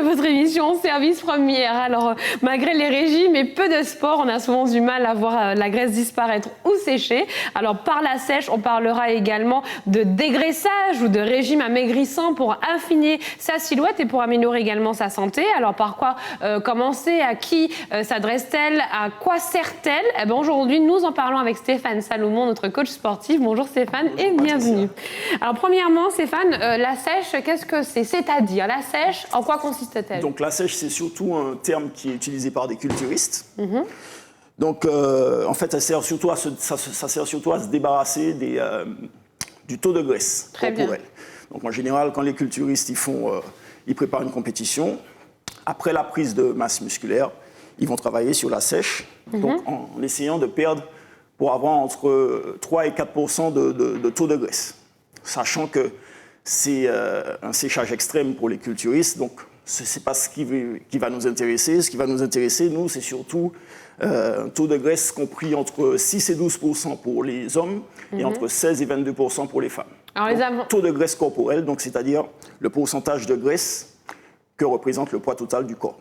de votre émission Service Première. Alors, malgré les régimes et peu de sport, on a souvent du mal à voir la graisse disparaître ou sécher. Alors, par la sèche, on parlera également de dégraissage ou de régime amaigrissant pour affiner sa silhouette et pour améliorer également sa santé. Alors, par quoi commencer? À qui s'adresse-t-elle? À quoi sert-elle? Eh bien, aujourd'hui, nous en parlons avec Stéphane Salomon, notre coach sportif. Bonjour Stéphane et bienvenue. Alors, premièrement, Stéphane, la sèche, qu'est-ce que c'est? C'est-à-dire, la sèche, en quoi consiste-t-elle? Donc la sèche, c'est surtout un terme qui est utilisé par des culturistes. Donc en fait, ça sert surtout à se débarrasser du taux de graisse corporelle. Donc en général, quand les culturistes ils préparent une compétition, après la prise de masse musculaire, ils vont travailler sur la sèche, donc en essayant de perdre pour avoir entre 3 et 4% de taux de graisse. Sachant que c'est un séchage extrême pour les culturistes, donc ce n'est pas ce qui va nous intéresser. Ce qui va nous intéresser, nous, c'est surtout un taux de graisse compris entre 6 et 12% pour les hommes et entre 16 et 22% pour les femmes. Alors, taux de graisse corporelle, donc c'est-à-dire le pourcentage de graisse que représente le poids total du corps.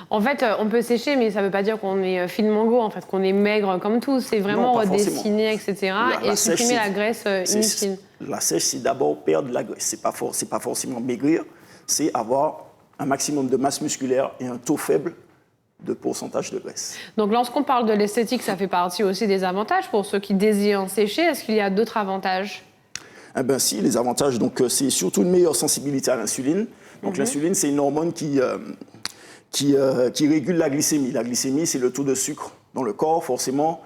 En fait, on peut sécher, mais ça ne veut pas dire qu'on est finement en fait, qu'on est maigre comme tout. C'est vraiment redessiner, etc. et supprimer la graisse inutile. La sèche, c'est d'abord perdre la graisse. Ce n'est pas forcément maigrir, c'est avoir un maximum de masse musculaire et un taux faible de pourcentage de graisse. Donc, lorsqu'on parle de l'esthétique, ça fait partie aussi des avantages pour ceux qui désirent sécher. Est-ce qu'il y a d'autres avantages? Eh bien, si, les avantages, donc, c'est surtout une meilleure sensibilité à l'insuline. Donc, l'insuline, c'est une hormone qui régule la glycémie. La glycémie, c'est le taux de sucre dans le corps. Forcément,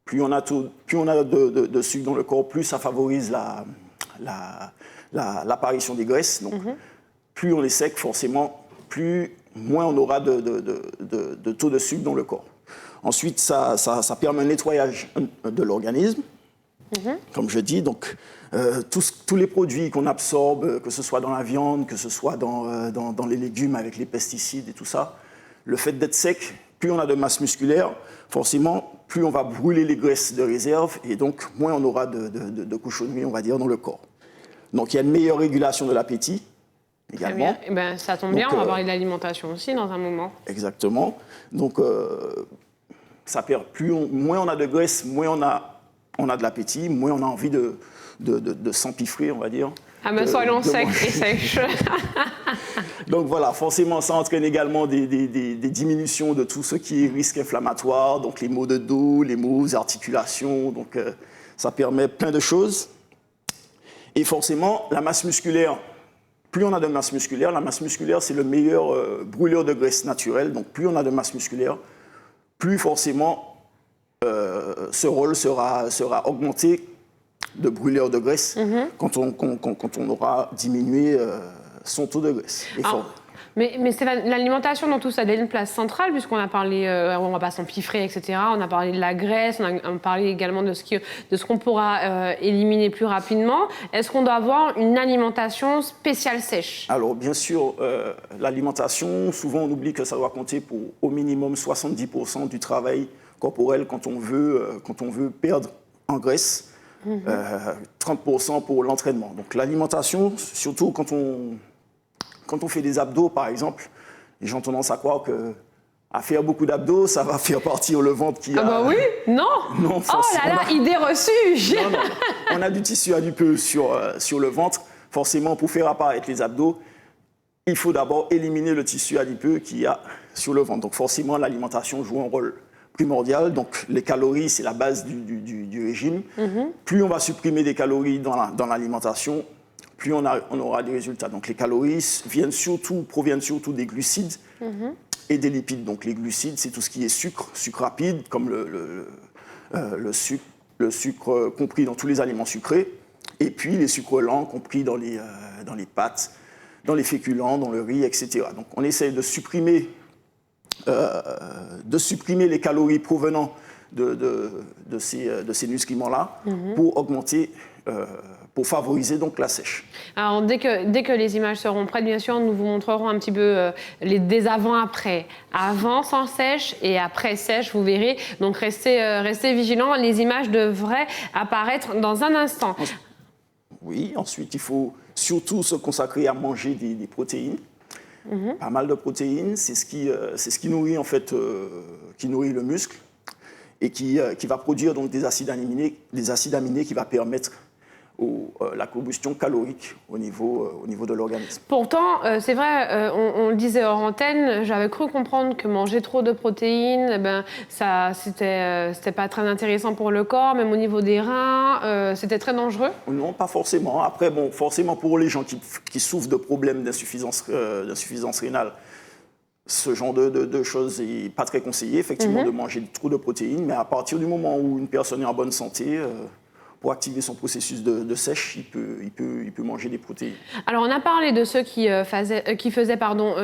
plus on a de sucre dans le corps, plus ça favorise l'apparition des graisses. Donc, plus on est sec, forcément, moins on aura de taux de sucre dans le corps. Ensuite, ça permet un nettoyage de l'organisme, comme je dis. Donc, tous les produits qu'on absorbe, que ce soit dans la viande, que ce soit dans les légumes avec les pesticides et tout ça, le fait d'être sec, plus on a de masse musculaire, forcément, plus on va brûler les graisses de réserve et donc moins on aura de cochonneries, on va dire, dans le corps. Donc il y a une meilleure régulation de l'appétit également. Eh ben, ça tombe bien, on va parler de l'alimentation aussi dans un moment. Exactement. Donc ça perd moins on a de graisse, moins on a de l'appétit, moins on a envie de s'empiffrer, on va dire. Ah ben soyons secs et sèches. Donc voilà, forcément, ça entraîne également des diminutions de tout ce qui est risque inflammatoire, donc les maux de dos, les maux aux articulations, donc ça permet plein de choses. Et forcément, la masse musculaire, plus on a de masse musculaire, la masse musculaire, c'est le meilleur brûleur de graisse naturelle, donc plus on a de masse musculaire, plus forcément ce rôle sera augmenté de brûleur de graisse quand on aura diminué son taux de graisse. Mais c'est l'alimentation dans tout ça, elle a une place centrale puisqu'on a parlé, on ne va pas s'empiffrer, etc. On a parlé de la graisse, on a parlé également de ce qu'on pourra éliminer plus rapidement. Est-ce qu'on doit avoir une alimentation spéciale sèche? Alors bien sûr, l'alimentation, souvent on oublie que ça doit compter pour au minimum 70% du travail corporel quand on veut perdre en graisse. 30% pour l'entraînement. Donc l'alimentation, surtout quand on fait des abdos, par exemple, les gens ont tendance à croire qu'à faire beaucoup d'abdos, ça va faire partir le ventre qui a... Ah bah oui, non. Oh là là, idée reçue. Non. On a du tissu adipeux sur le ventre. Forcément, pour faire apparaître les abdos, il faut d'abord éliminer le tissu adipeux qu'il y a sur le ventre. Donc forcément, l'alimentation joue un rôle primordial. Donc les calories, c'est la base du régime. Plus on va supprimer des calories dans l'alimentation, plus on aura des résultats. Donc les calories proviennent surtout des glucides et des lipides. Donc les glucides, c'est tout ce qui est sucre rapide, comme le sucre compris dans tous les aliments sucrés, et puis les sucres lents compris dans les pâtes, dans les féculents, dans le riz, etc. Donc on essaie de supprimer les calories provenant de ces nutriments-là pour augmenter, pour favoriser donc la sèche. Alors dès que les images seront prêtes, bien sûr, nous vous montrerons un petit peu des avant-après. Avant sans sèche et après sèche, vous verrez. Donc restez vigilants, les images devraient apparaître dans un instant. Oui, ensuite il faut surtout se consacrer à manger des protéines. pas mal de protéines. C'est ce qui nourrit en fait, qui nourrit le muscle et qui va produire donc des acides aminés qui va permettre la combustion calorique au niveau de l'organisme. Pourtant, c'est vrai, on le disait hors antenne, j'avais cru comprendre que manger trop de protéines, c'était pas très intéressant pour le corps, même au niveau des reins, c'était très dangereux. Non, pas forcément. Après, bon, forcément pour les gens qui souffrent de problèmes d'insuffisance rénale, ce genre de choses n'est pas très conseillé, effectivement, de manger trop de protéines, mais à partir du moment où une personne est en bonne santé, pour activer son processus de sèche, il peut manger des protéines. Alors, on a parlé de ceux qui faisaient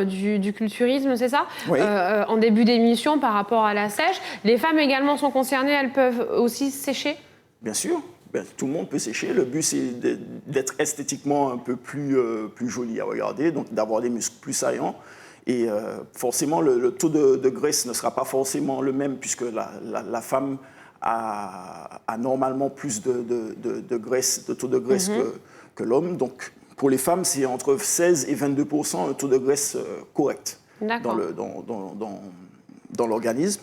du culturisme, c'est ça? Oui. En début d'émission, par rapport à la sèche. Les femmes également sont concernées, elles peuvent aussi sécher? Bien sûr. Tout le monde peut sécher. Le but, c'est d'être esthétiquement un peu plus joli à regarder, donc d'avoir des muscles plus saillants. Et forcément, le taux de graisse ne sera pas forcément le même, puisque la femme a normalement plus de graisse, de taux de graisse que l'homme. Donc, pour les femmes, c'est entre 16 et 22% un taux de graisse correct dans l'organisme.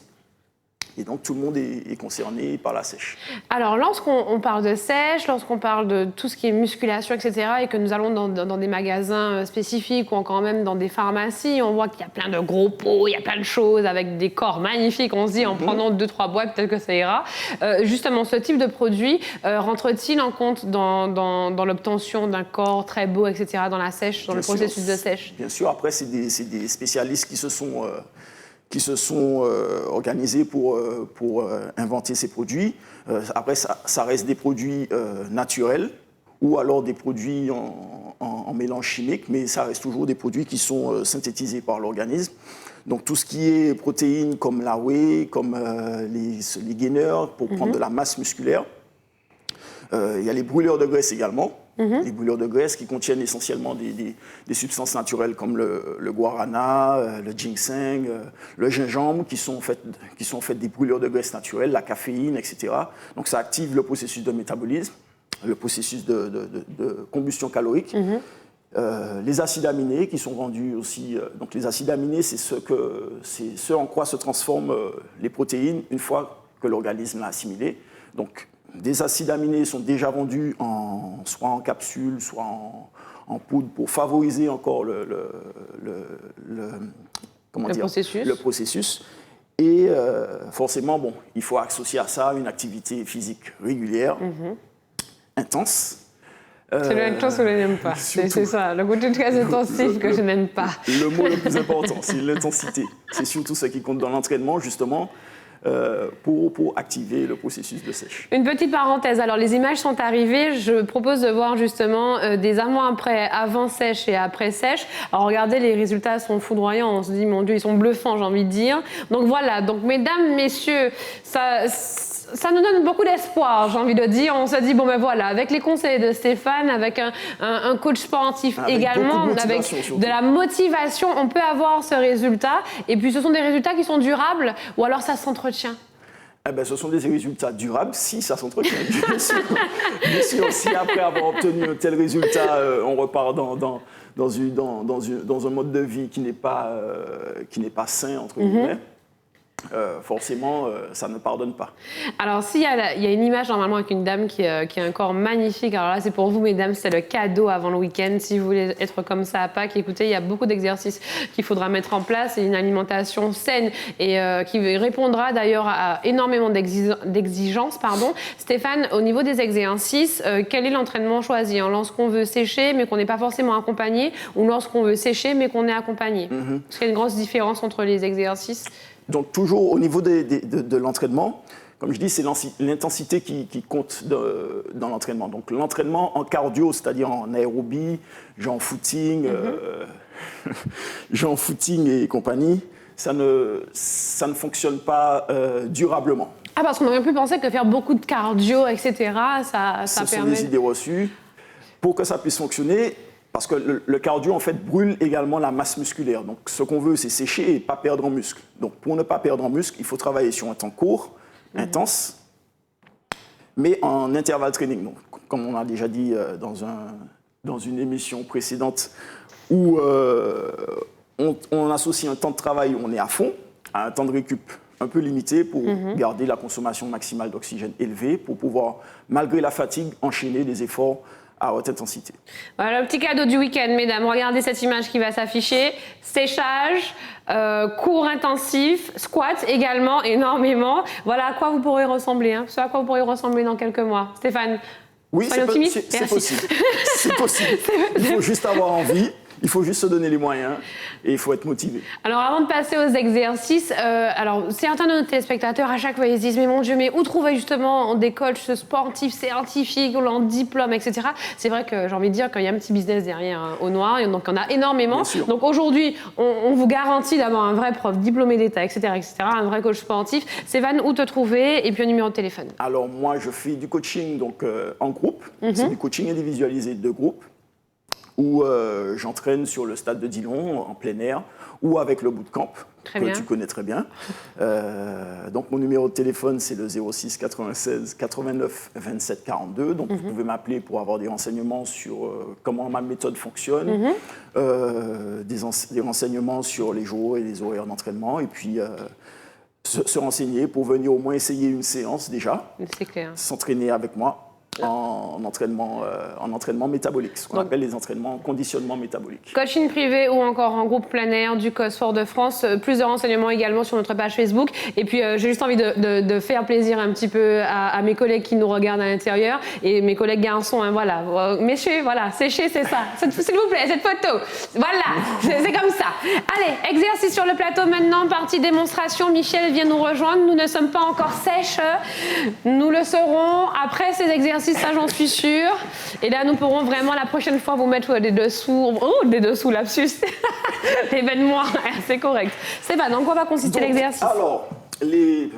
Et donc, tout le monde est concerné par la sèche. Alors, lorsqu'on parle de sèche, lorsqu'on parle de tout ce qui est musculation, etc., et que nous allons dans des magasins spécifiques ou encore même dans des pharmacies, on voit qu'il y a plein de gros pots, il y a plein de choses avec des corps magnifiques. On se dit, en prenant 2-3 boîtes, peut-être que ça ira. Justement, ce type de produit rentre-t-il en compte dans l'obtention d'un corps très beau, etc., dans la sèche, dans le processus de sèche? Bien sûr. Après, c'est des spécialistes qui se sont organisés pour inventer ces produits. Après, ça reste des produits naturels ou alors des produits en mélange chimique, mais ça reste toujours des produits qui sont synthétisés par l'organisme. Donc tout ce qui est protéines comme la whey, comme les gainers pour prendre de la masse musculaire. Il y a les brûleurs de graisse également. Les brûleurs de graisse qui contiennent essentiellement des substances naturelles comme le guarana, le ginseng, le gingembre, qui sont en fait des brûleurs de graisse naturels, la caféine, etc. Donc ça active le processus de métabolisme, le processus de combustion calorique. Les acides aminés qui sont vendus aussi. Donc les acides aminés, c'est ce en quoi se transforment les protéines une fois que l'organisme l'a assimilé. Donc des acides aminés sont déjà vendus soit en capsule, soit en poudre pour favoriser encore le processus. Et forcément, il faut associer à ça une activité physique régulière, intense. C'est l'intense que je n'aime pas. C'est ça, le côté très intensif que je n'aime pas. Le mot le plus important, c'est l'intensité. C'est surtout ce qui compte dans l'entraînement, justement. Pour activer le processus de sèche. Une petite parenthèse, alors les images sont arrivées, je propose de voir justement des avant sèche et après sèche. Alors regardez, les résultats sont foudroyants, on se dit mon Dieu, ils sont bluffants, j'ai envie de dire. Donc voilà, donc mesdames, messieurs, ça nous donne beaucoup d'espoir, j'ai envie de dire. On se dit, voilà, avec les conseils de Stéphane, avec un coach sportif également, avec de la motivation, on peut avoir ce résultat. Et puis, ce sont des résultats qui sont durables ou alors ça s'entretient? Ce sont des résultats durables si ça s'entretient. Bien sûr, si après avoir obtenu un tel résultat, on repart dans un mode de vie qui n'est pas sain, entre guillemets. Forcément, ça ne pardonne pas. Alors, s'il y a une image normalement avec une dame qui a un corps magnifique, alors là, c'est pour vous, mesdames, c'est le cadeau avant le week-end. Si vous voulez être comme ça à Pâques, écoutez, il y a beaucoup d'exercices qu'il faudra mettre en place et une alimentation saine et qui répondra d'ailleurs à énormément d'exigences. Stéphane, au niveau des exercices, quel est l'entraînement choisi lorsqu'on veut sécher mais qu'on n'est pas forcément accompagné ou lorsqu'on veut sécher mais qu'on est accompagné? Parce qu'il y a une grosse différence entre les exercices. Donc toujours au niveau de l'entraînement, comme je dis, c'est l'intensité qui compte dans l'entraînement. Donc l'entraînement en cardio, c'est-à-dire en aérobie, genre footing, et compagnie, ça ne fonctionne pas durablement. Parce qu'on aurait pu penser que faire beaucoup de cardio, etc., ça Ce permet... sont des idées reçues. Pour que ça puisse fonctionner, parce que le cardio, en fait, brûle également la masse musculaire. Donc, ce qu'on veut, c'est sécher et ne pas perdre en muscle. Donc, pour ne pas perdre en muscle, il faut travailler sur un temps court, intense, mais en intervalle training. Donc, comme on a déjà dit dans une émission précédente, où on associe un temps de travail où on est à fond à un temps de récup un peu limité pour garder la consommation maximale d'oxygène élevée, pour pouvoir, malgré la fatigue, enchaîner des efforts à haute intensité. Voilà le petit cadeau du week-end, mesdames. Regardez cette image qui va s'afficher. Séchage, cours intensif, squat également, énormément. Voilà à quoi vous pourrez ressembler. Ce à quoi vous pourrez ressembler dans quelques mois. Stéphane, oui, c'est possible. C'est possible. Il faut juste avoir envie. Il faut juste se donner les moyens et il faut être motivé. Alors, avant de passer aux exercices, certains de nos téléspectateurs, à chaque fois, ils se disent « Mais mon Dieu, mais où trouver justement des coachs sportifs scientifiques, en diplôme, etc. » C'est vrai que j'ai envie de dire qu'il y a un petit business derrière au noir, et donc il y en a énormément. Donc aujourd'hui, on vous garantit d'avoir un vrai prof diplômé d'État, etc., un vrai coach sportif. Stéphane, où te trouver et puis un numéro de téléphone? Alors moi, je fais du coaching donc, en groupe. C'est du coaching individualisé de groupe, où j'entraîne sur le stade de Dillon, en plein air, ou avec le bootcamp, que tu connais très bien. Donc mon numéro de téléphone, c'est le 06 96 89 27 42. Donc vous pouvez m'appeler pour avoir des renseignements sur comment ma méthode fonctionne, des renseignements sur les jours et les horaires d'entraînement, et puis se renseigner pour venir au moins essayer une séance déjà, s'entraîner avec moi. En entraînement métabolique, ce qu'on appelle les entraînements en conditionnement métabolique. Coaching privé ou encore en groupe plein air du COSFOR de France. Plus de renseignements également sur notre page Facebook. Et puis j'ai juste envie de faire plaisir un petit peu à mes collègues qui nous regardent à l'intérieur et mes collègues garçons. Voilà, messieurs, voilà, séchez, c'est ça. S'il vous plaît, cette photo. Voilà, c'est comme ça. Allez, exercice sur le plateau maintenant, partie démonstration. Michel vient nous rejoindre. Nous ne sommes pas encore sèches. Nous le serons après ces exercices. Ça, j'en suis sûre. Et là, nous pourrons vraiment la prochaine fois vous mettre des dessous. Oh, des dessous, lapsus. Événement, c'est correct. C'est pas, dans quoi va consister l'exercice? Alors, les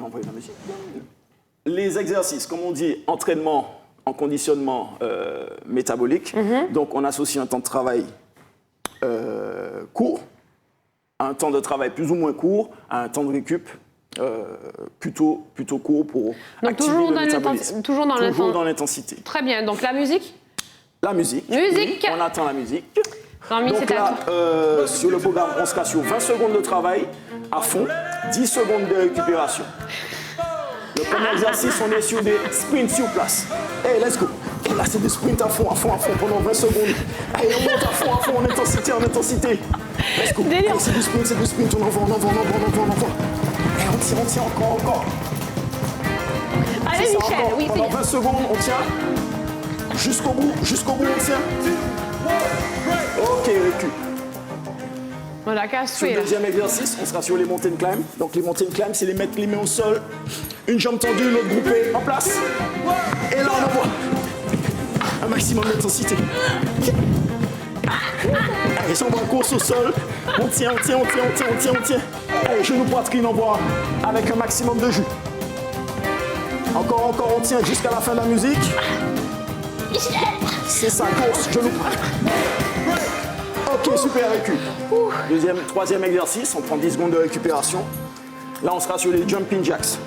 exercices, comme on dit, entraînement en conditionnement métabolique. Donc, on associe un temps de travail court à un temps de travail plus ou moins court à un temps de récup plutôt court pour activer le métabolisme. Toujours dans l'intensité. Très bien. Donc la musique? La musique. Musique. On attend la musique. Donc là, sur le programme, on sera sur 20 secondes de travail à fond, 10 secondes de récupération. Le premier exercice, on est sur des sprints sur place. Hey, let's go. Là, c'est des sprints à fond, pendant 20 secondes. Allez, on monte à fond, en intensité. Let's go. Allez, c'est du sprint, on envoie. Et on tire encore. Allez, Michel, encore. Oui, pendant 20 secondes, on tient. Jusqu'au bout, on tient. Ok, récup. Voilà, sur le deuxième exercice, on sera sur les mountain climb. Donc les mountain climb, c'est les mettre les mains au sol, une jambe tendue, l'autre groupée, en place. Et là, on envoie un maximum d'intensité. Allez, jambe en course au sol. On tient. Allez, genou poitrine, on voit avec un maximum de jus. Encore, on tient jusqu'à la fin de la musique. C'est ça, course, genou. Ok, super, récup. Troisième exercice, on prend 10 secondes de récupération. Là, on sera sur les jumping jacks.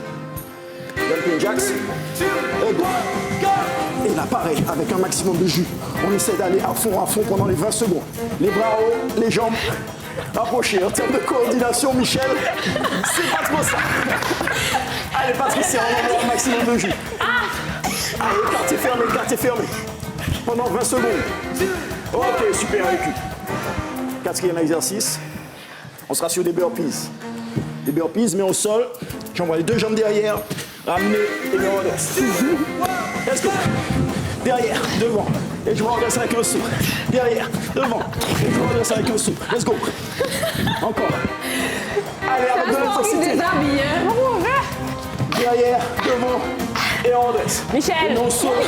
Et go. Et là, pareil, avec un maximum de jus. On essaie d'aller à fond pendant les 20 secondes. Les bras hauts, les jambes rapprochées. En termes de coordination, Michel, c'est pas trop ça. Allez, Patricia, on envoie un maximum de jus. Allez, écarté fermé. Pendant 20 secondes. Ok, super, récup. Quatrième exercice, on sera sur des burpees. Des burpees, mais au sol, j'envoie les deux jambes derrière, ramener et me redresse. Let's go. Derrière, devant, et je me redresse avec un saut. Derrière, devant, et je me redresse avec un saut. Let's go. Encore. Allez, avec de l'intensité. Derrière, devant, et on redresse. Michel. Et on saute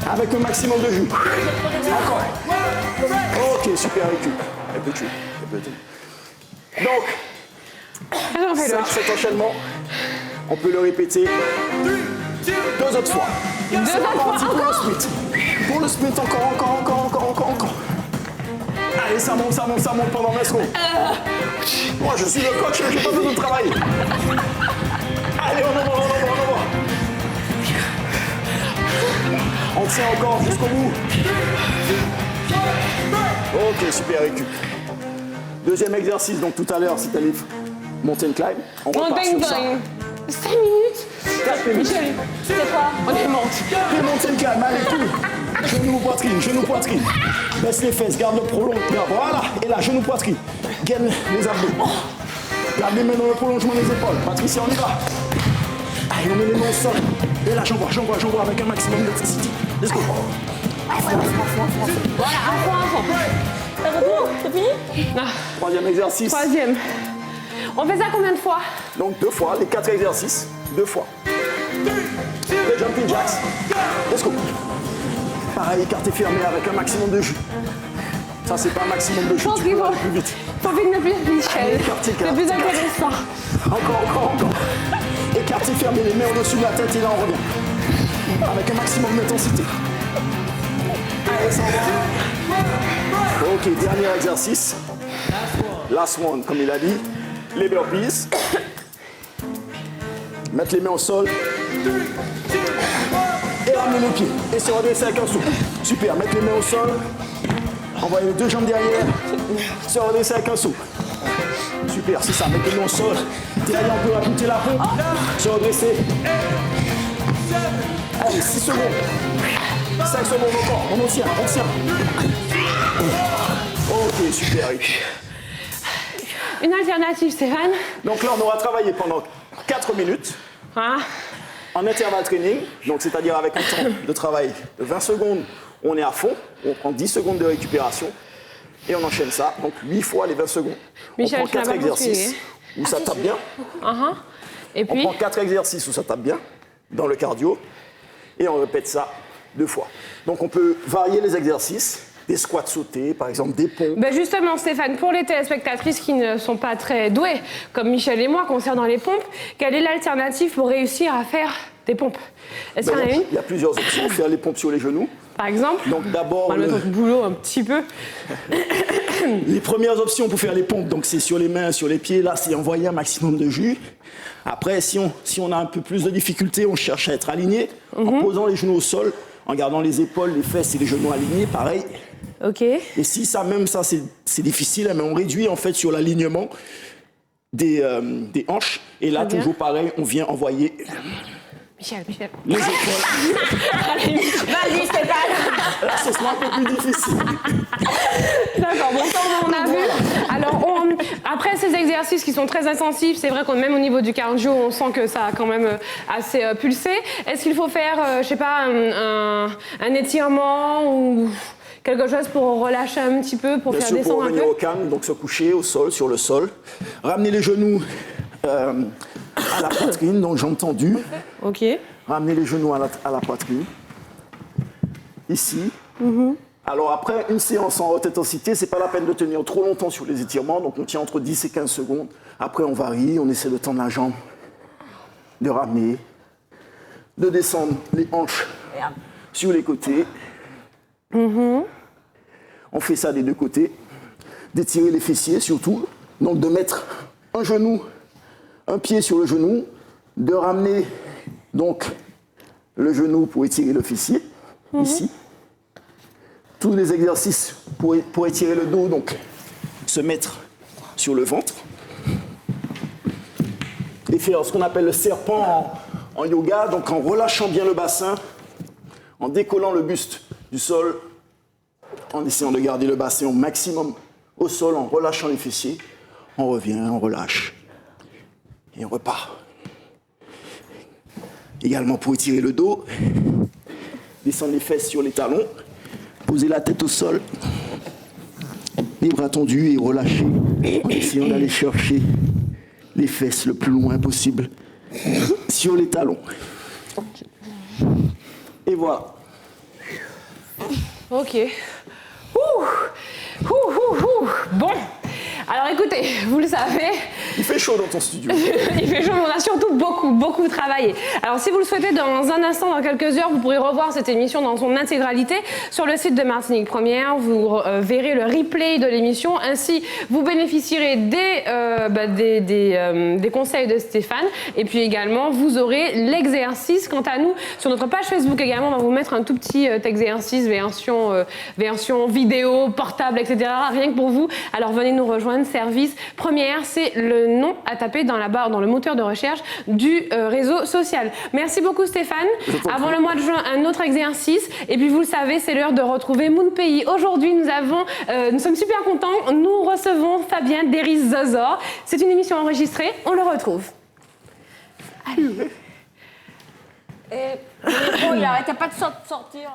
avec un maximum de jus. Encore. Ok, super récup. Elle peut tuer. Donc, cet enchaînement, on peut le répéter 2 autres fois. C'est parti pour le sprint. Pour le sprint, encore. Allez, ça monte pendant 20 secondes. Moi, je suis le coach, j'ai pas besoin de travailler. Allez, on envoie. On tient encore jusqu'au bout. Ok, super récup. Deuxième exercice, donc tout à l'heure, c'était les mountain climb. On repart sur ça. 5 minutes. 4 minutes. Michel, c'est quoi? On les monte. Les mountain climb, allez, tout. Genou, poitrine, genou, poitrine. Baisse les fesses, garde le prolong. Voilà, et là, genou, poitrine. Gaine les abdos. Garde les mains dans le prolongement des épaules. Patricia, on y va. Allez, on met les mains au sol. Et là, j'envoie avec un maximum d'intensité. Let's go. Voilà, un fond. C'est fini? Troisième exercice. Troisième. On fait ça combien de fois? Donc 2 fois, les 4 exercices, 2 fois. Les jumping jacks. Let's go. Pareil, écarté fermé avec un maximum de jus. Ça, c'est pas un maximum de jus, Je pense tu qu'il peux faut aller plus vite. filmer plus, Michel. Allez, écarté, C'est plus intéressant. Encore. Écarté fermé, les mains au-dessus de la tête et là, on revient. Avec un maximum d'intensité. Allez, ça va. Ok, dernier exercice. Last one, comme il a dit. Les burpees. Mettre les mains au sol. Et ramener les pieds. Et se redresser avec un souffle. Super, mettre les mains au sol. Envoyer les 2 jambes derrière. Se redresser avec un souffle. Super, c'est ça, mettre les mains au sol. Derrière, on peut rajouter la pompe. Se redresser. Allez, 6 secondes. 5 secondes encore. On tient. Ok, super. Une alternative, Stéphane? Donc là, on aura travaillé pendant 4 minutes en intervalle training, donc c'est-à-dire avec un temps de travail de 20 secondes, on est à fond, on prend 10 secondes de récupération et on enchaîne ça, donc 8 fois les 20 secondes. Michel, on prend 4 exercices où ça tape bien. Et puis? On prend 4 exercices où ça tape bien dans le cardio et on répète ça 2 fois. Donc on peut varier les exercices. Des squats sautés, par exemple, des pompes. Ben justement, Stéphane, pour les téléspectatrices qui ne sont pas très douées, comme Michel et moi, concernant les pompes, quelle est l'alternative pour réussir à faire des pompes? Est-ce qu'il y en a une? Il y a plusieurs options. Faire les pompes sur les genoux. Par exemple? Donc d'abord, on va mettre notre boulot un petit peu. Les premières options pour faire les pompes, donc c'est sur les mains, sur les pieds. Là, c'est envoyer un maximum de jus. Après, si on a un peu plus de difficultés, on cherche à être aligné en posant les genoux au sol, en gardant les épaules, les fesses et les genoux alignés, pareil. Ok. Et si ça, c'est difficile, mais on réduit en fait sur l'alignement des hanches. Et là, toujours pareil, on vient envoyer Michel. les épaules. Vas-y, Stéphane. Là, ce sera un peu plus difficile. D'accord, bon, ça, on a vu. Alors, après ces exercices qui sont très intensifs, c'est vrai qu'on même au niveau du cardio, on sent que ça a quand même assez pulsé. Est-ce qu'il faut faire, je sais pas, un étirement ou quelque chose pour relâcher un petit peu, pour faire descendre un peu? Bien sûr, pour revenir au calme, donc se coucher au sol, sur le sol. Ramener les genoux à la poitrine, donc jambes tendues. Ok. Ramener les genoux à la poitrine. Ici. Alors après, une séance en haute intensité, c'est pas la peine de tenir trop longtemps sur les étirements, donc on tient entre 10 et 15 secondes. Après, on varie, on essaie de tendre la jambe, de ramener, de descendre les hanches sur les côtés. On fait ça des 2 côtés. D'étirer les fessiers surtout. Donc de mettre un pied sur le genou, de ramener donc le genou pour étirer le fessier, ici. Tous les exercices pour étirer le dos, donc se mettre sur le ventre. Et faire ce qu'on appelle le serpent en yoga, donc en relâchant bien le bassin, en décollant le buste du sol, en essayant de garder le bassin au maximum au sol, en relâchant les fessiers. On revient, on relâche et on repart. Également pour étirer le dos, descendre les fesses sur les talons, poser la tête au sol, les bras tendus et relâcher, en essayant d'aller chercher les fesses le plus loin possible sur les talons. Et voilà. Ok. Bon. Alors écoutez, vous le savez. Il fait chaud dans ton studio. Il fait chaud, mais on a surtout beaucoup travaillé. Alors si vous le souhaitez, dans un instant, dans quelques heures, vous pourrez revoir cette émission dans son intégralité sur le site de Martinique Première. Vous verrez le replay de l'émission. Ainsi, vous bénéficierez des conseils de Stéphane. Et puis également, vous aurez l'exercice. Quant à nous, sur notre page Facebook également, on va vous mettre un tout petit exercice, version vidéo, portable, etc. Rien que pour vous. Alors venez nous rejoindre One Service. Première, c'est le nom à taper dans la barre, dans le moteur de recherche du réseau social. Merci beaucoup Stéphane. Avant le mois de juin, un autre exercice. Et puis vous le savez, c'est l'heure de retrouver Moonpay. Aujourd'hui, nous sommes super contents. Nous recevons Fabien Deris-Zozor. C'est une émission enregistrée. On le retrouve. Allez. Et il n'arrêtait pas de sortir.